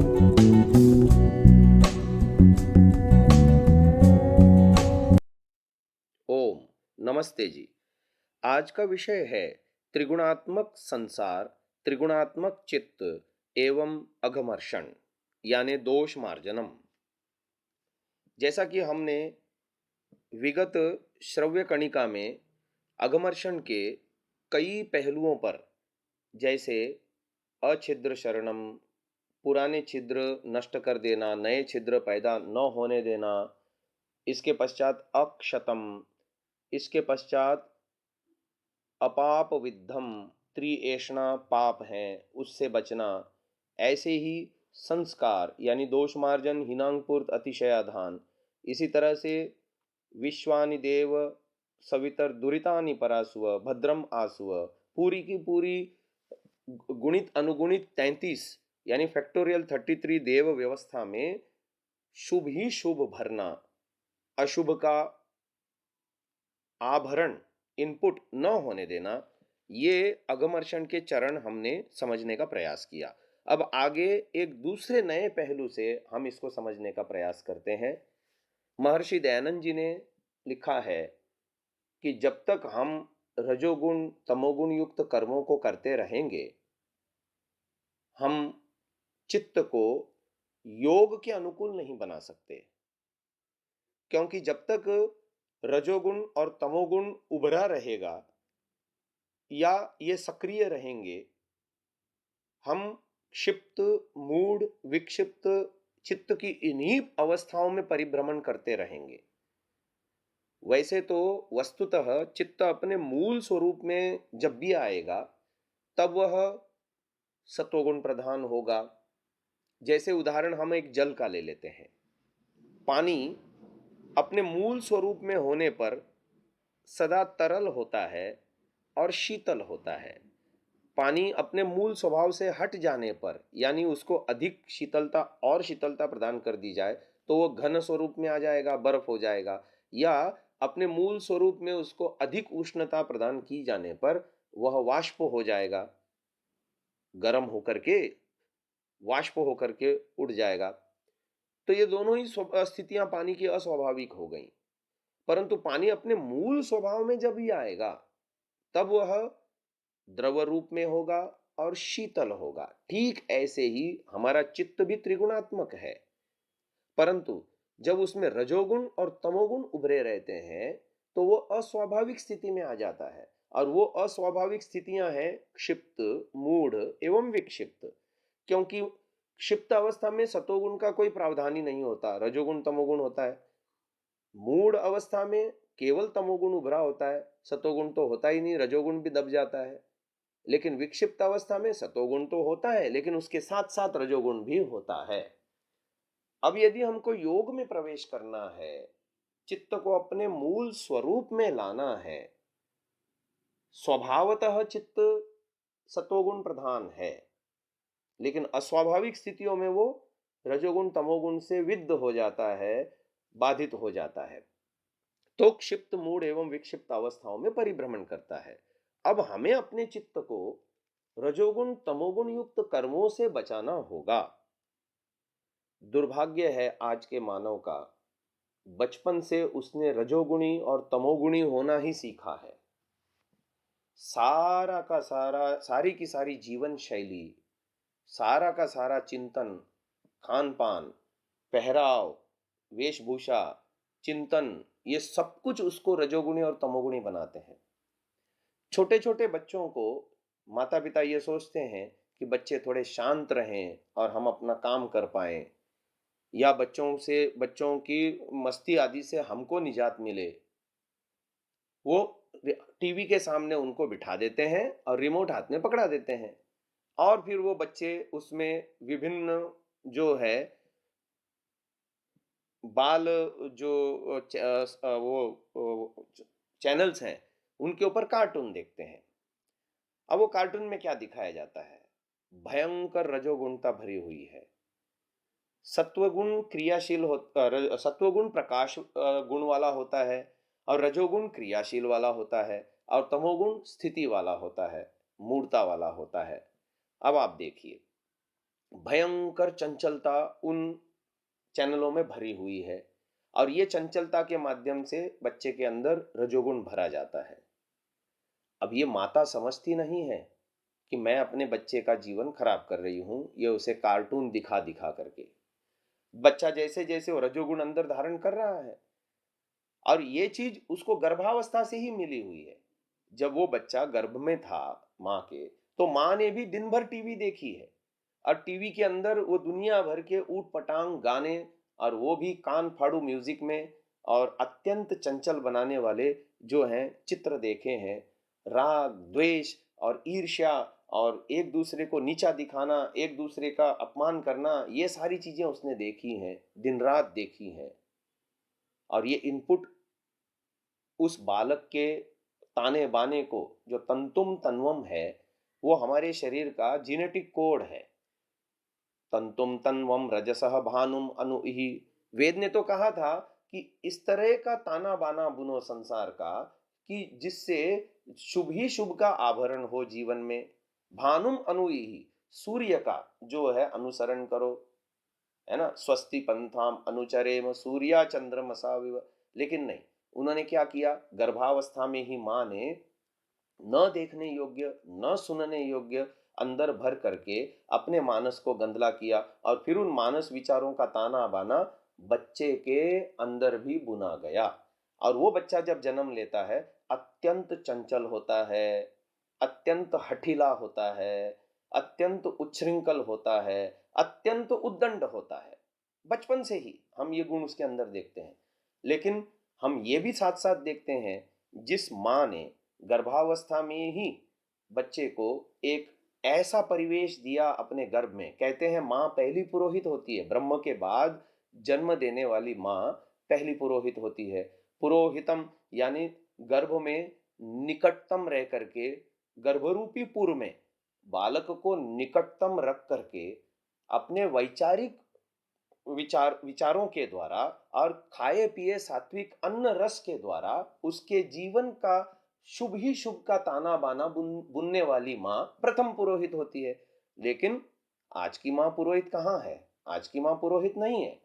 ओम नमस्ते जी। आज का विषय है त्रिगुणात्मक संसार, त्रिगुणात्मक चित्त एवं अघमर्षण यानी दोष मार्जनम। जैसा कि हमने विगत श्रव्य कणिका में अघमर्षण के कई पहलुओं पर, जैसे अछिद्र शरणम, पुराने छिद्र नष्ट कर देना, नए छिद्र पैदा न होने देना, इसके पश्चात अक्षतम, इसके पश्चात अपाप विद्धम, त्रिएषणा पाप हैं उससे बचना, ऐसे ही संस्कार यानी दोष मार्जन, हिनांगपूर्त, अतिशयाधान, इसी तरह से विश्वानि देव सवितर दुरितानि परासुव भद्रम आसुव, पूरी की पूरी गुणित अनुगुणित 33 यानी फैक्टोरियल 33 देव व्यवस्था में शुभ ही शुभ भरना, अशुभ का आभरण इनपुट न होने देना, ये अघमर्षण के चरण हमने समझने का प्रयास किया। अब आगे एक दूसरे नए पहलू से हम इसको समझने का प्रयास करते हैं। महर्षि दयानंद जी ने लिखा है कि जब तक हम रजोगुण तमोगुण युक्त कर्मों को करते रहेंगे, हम चित्त को योग के अनुकूल नहीं बना सकते, क्योंकि जब तक रजोगुण और तमोगुण उभरा रहेगा या ये सक्रिय रहेंगे, हम क्षिप्त, मूढ़, विक्षिप्त चित्त की इन्हीं अवस्थाओं में परिभ्रमण करते रहेंगे। वैसे तो वस्तुतः चित्त अपने मूल स्वरूप में जब भी आएगा तब वह सत्वगुण प्रधान होगा। जैसे उदाहरण हम एक जल का ले लेते हैं। पानी अपने मूल स्वरूप में होने पर सदा तरल होता है और शीतल होता है। पानी अपने मूल स्वभाव से हट जाने पर, यानी उसको अधिक शीतलता और शीतलता प्रदान कर दी जाए, तो वो घन स्वरूप में आ जाएगा, बर्फ हो जाएगा, या अपने मूल स्वरूप में उसको अधिक उष्णता प्रदान की जाने पर वह वाष्प हो जाएगा, गर्म होकर के वाष्प होकर के उड़ जाएगा। तो ये दोनों ही स्थितियां पानी की अस्वाभाविक हो गई। परंतु पानी अपने मूल स्वभाव में जब ही आएगा तब वह द्रव रूप में होगा और शीतल होगा। ठीक ऐसे ही हमारा चित्त भी त्रिगुणात्मक है, परंतु जब उसमें रजोगुण और तमोगुण उभरे रहते हैं तो वो अस्वाभाविक स्थिति में आ जाता है। और वो अस्वाभाविक स्थितियां हैं क्षिप्त, मूढ़ एवं विक्षिप्त। क्योंकि क्षिप्त अवस्था में सतोगुण का कोई प्रावधान ही नहीं होता, रजोगुण तमोगुण होता है। मूढ़ अवस्था में केवल तमोगुण उभरा होता है, सतोगुण तो होता ही नहीं, रजोगुण भी दब जाता है। लेकिन विक्षिप्त अवस्था में सतोगुण तो होता है, लेकिन उसके साथ साथ रजोगुण भी होता है। अब यदि हमको योग में प्रवेश करना है, चित्त को अपने मूल स्वरूप में लाना है, स्वभावतः चित्त सतोगुण प्रधान है, लेकिन अस्वाभाविक स्थितियों में वो रजोगुण तमोगुण से विद्ध हो जाता है, बाधित हो जाता है, तो क्षिप्त, मूढ़ एवं विक्षिप्त अवस्थाओं में परिभ्रमण करता है। अब हमें अपने चित्त को रजोगुण तमोगुण युक्त कर्मों से बचाना होगा। दुर्भाग्य है आज के मानव का, बचपन से उसने रजोगुणी और तमोगुणी होना ही सीखा है। सारा का सारा, सारी की सारी जीवन शैली, सारा का सारा चिंतन, खान पान, पहराव, वेशभूषा, चिंतन, ये सब कुछ उसको रजोगुणी और तमोगुणी बनाते हैं। छोटे छोटे बच्चों को माता पिता ये सोचते हैं कि बच्चे थोड़े शांत रहें और हम अपना काम कर पाएं, या बच्चों की मस्ती आदि से हमको निजात मिले। वो टीवी के सामने उनको बिठा देते हैं और रिमोट हाथ में पकड़ा देते हैं, और फिर वो बच्चे उसमें विभिन्न जो है बाल जो वो चैनल्स हैं उनके ऊपर कार्टून देखते हैं। अब वो कार्टून में क्या दिखाया जाता है? भयंकर रजोगुणता भरी हुई है। सत्वगुण क्रियाशील सत्वगुण प्रकाश गुण वाला होता है, और रजोगुण क्रियाशील वाला होता है, और तमोगुण स्थिति वाला होता है, मूर्ता वाला होता है। अब आप देखिए, भयंकर चंचलता उन चैनलों में भरी हुई है और ये चंचलता के माध्यम से बच्चे के अंदर रजोगुण भरा जाता है। अब ये माता समझती नहीं है कि मैं अपने बच्चे का जीवन खराब कर रही हूँ, ये उसे कार्टून दिखा दिखा करके। बच्चा जैसे जैसे वो रजोगुण अंदर धारण कर रहा है और ये चीज उसको गर्भावस्था से ही मिली हुई है। जब वो बच्चा गर्भ में था माँ के, तो माँ ने भी दिन भर टीवी देखी है और टीवी के अंदर वो दुनिया भर के ऊट पटांग गाने और वो भी कान फाड़ू म्यूजिक में और अत्यंत चंचल बनाने वाले जो हैं चित्र देखे हैं। राग द्वेष और ईर्ष्या और एक दूसरे को नीचा दिखाना, एक दूसरे का अपमान करना, ये सारी चीजें उसने देखी हैं, दिन रात देखी हैं। और ये इनपुट उस बालक के ताने बाने को, जो तंतुम तन्वम है, वो हमारे शरीर का जीनेटिक कोड है। तंतुम तन्वम रजसः भानुम अनुइहि। वेद ने तो कहा था कि इस तरह का ताना बाना बुनो संसार का कि जिससे शुभ ही शुभ का आभरण हो जीवन में। भानुम अनुइहि, सूर्य का जो है अनुसरण करो, है ना, स्वस्ति पंथाम अनुचरेम सूर्या चंद्रमसा विव। लेकिन नहीं, उन्होंने क्या किया, गर्भावस्था में ही माँ ने न देखने योग्य न सुनने योग्य अंदर भर करके अपने मानस को गंदला किया और फिर उन मानस विचारों का ताना बाना बच्चे के अंदर भी बुना गया। और वो बच्चा जब जन्म लेता है अत्यंत चंचल होता है, अत्यंत हठीला होता है, अत्यंत उच्छृंखल होता है, अत्यंत उद्दंड होता है। बचपन से ही हम ये गुण उसके अंदर देखते हैं। लेकिन हम ये भी साथ साथ देखते हैं, जिस माँ ने गर्भावस्था में ही बच्चे को एक ऐसा परिवेश दिया अपने गर्भ में, कहते हैं माँ पहली पुरोहित होती है, ब्रह्म के बाद जन्म देने वाली माँ पहली पुरोहित होती है। पुरोहितम यानी गर्भ में निकटतम रह करके, गर्भरूपी पुर में बालक को निकटतम रख करके अपने वैचारिक विचारों के द्वारा और खाए पिए सात्विक अन्न रस के द्वारा उसके जीवन का शुभ ही शुभ का ताना बाना बुनने वाली माँ प्रथम पुरोहित होती है। लेकिन आज की माँ पुरोहित कहाँ है? आज की माँ पुरोहित नहीं है।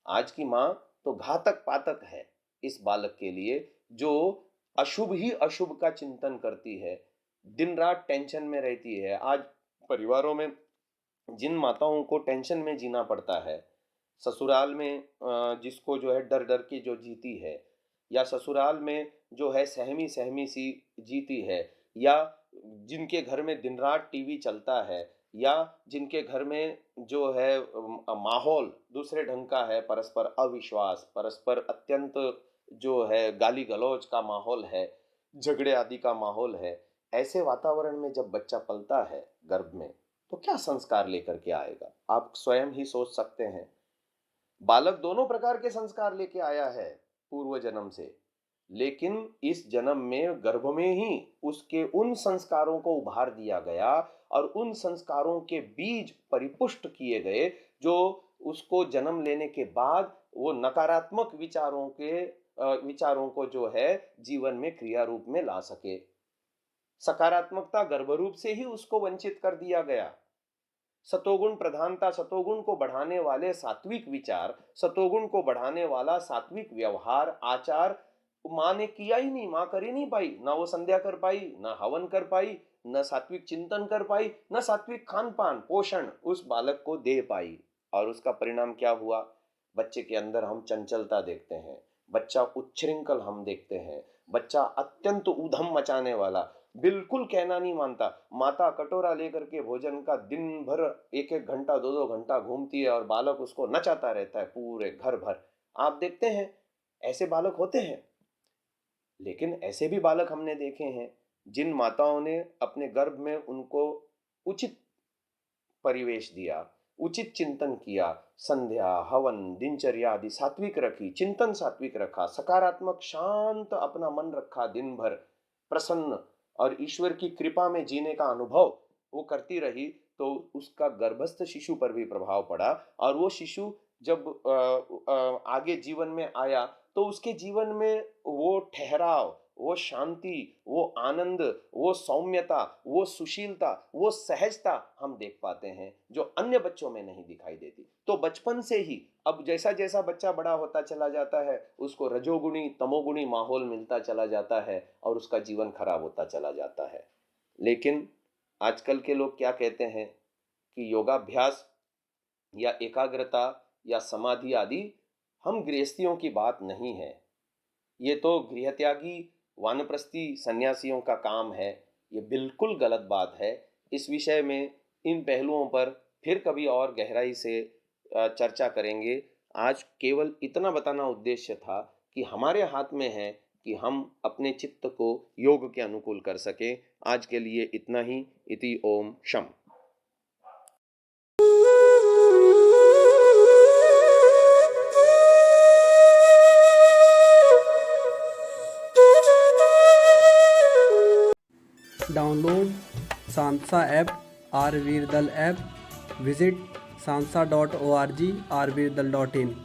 आज की माँ तो घातक पातक है इस बालक के लिए, जो अशुभ ही अशुभ का चिंतन करती है, दिन रात टेंशन में रहती है। आज परिवारों में जिन माताओं को टेंशन में जीना पड़ता है, ससुराल में जिसको जो है डर डर के जो जीती है, या ससुराल में जो है सहमी सहमी सी जीती है, या जिनके घर में दिन रात टीवी चलता है, या जिनके घर में जो है माहौल दूसरे ढंग का है, परस्पर अविश्वास, परस्पर अत्यंत जो है गाली गलौज का माहौल है, झगड़े आदि का माहौल है, ऐसे वातावरण में जब बच्चा पलता है गर्भ में, तो क्या संस्कार लेकर के आएगा? आप स्वयं ही सोच सकते हैं। बालक दोनों प्रकार के संस्कार लेके आया है पूर्व जन्म से, लेकिन इस जन्म में गर्भ में ही उसके उन संस्कारों को उभार दिया गया और उन संस्कारों के बीज परिपुष्ट किए गए, जो उसको जन्म लेने के बाद वो नकारात्मक विचारों को जो है जीवन में क्रिया रूप में ला सके। सकारात्मकता गर्भरूप से ही उसको वंचित कर दिया गया। सतोगुण प्रधानता, सतोगुण को बढ़ाने वाले सात्विक विचार, सतोगुण को बढ़ाने वाला सात्विक व्यवहार आचार माँ ने किया ही नहीं। माँ कर ही नहीं पाई, ना वो संध्या कर पाई, ना हवन कर पाई, न सात्विक चिंतन कर पाई, न सात्विक खान पान पोषण उस बालक को दे पाई। और उसका परिणाम क्या हुआ? बच्चे के अंदर हम चंचलता देखते हैं, बच्चा उच्छृंखल हम देखते हैं, बच्चा अत्यंत ऊधम मचाने वाला, बिल्कुल कहना नहीं मानता। माता कटोरा लेकर के भोजन का दिन भर एक एक घंटा दो दो घंटा घूमती है और बालक उसको नचाता रहता है पूरे घर भर। आप देखते हैं ऐसे बालक होते हैं। लेकिन ऐसे भी बालक हमने देखे हैं जिन माताओं ने अपने गर्भ में उनको उचित परिवेश दिया, उचित चिंतन किया, संध्या हवन दिनचर्या आदि सात्विक रखी, चिंतन सात्विक रखा, सकारात्मक शांत अपना मन रखा, दिन भर प्रसन्न और ईश्वर की कृपा में जीने का अनुभव वो करती रही, तो उसका गर्भस्थ शिशु पर भी प्रभाव पड़ा। और वो शिशु जब आगे जीवन में आया, तो उसके जीवन में वो ठहराव, वो शांति, वो आनंद, वो सौम्यता, वो सुशीलता, वो सहजता हम देख पाते हैं जो अन्य बच्चों में नहीं दिखाई देती। तो बचपन से ही अब जैसा-जैसा बच्चा बड़ा होता चला जाता है, उसको रजोगुणी, तमोगुणी माहौल मिलता चला जाता है और उसका जीवन खराब होता चला जाता है। लेकिन आजकल के लोग क्या कहते हैं कि योगाभ्यास या एकाग्रता या समाधि आदि हम गृहस्थियों की बात नहीं है। ये तो गृहत्यागी वानप्रस्थी सन्यासियों का काम है। ये बिल्कुल गलत बात है। इस विषय में इन पहलुओं पर फिर कभी और गहराई से चर्चा करेंगे। आज केवल इतना बताना उद्देश्य था कि हमारे हाथ में है कि हम अपने चित्त को योग के अनुकूल कर सकें। आज के लिए इतना ही। इति ओम शम। डाउनलोड सांसा ऐप आरवीरदल ऐप विजिट sansa.org आरवीरदल.in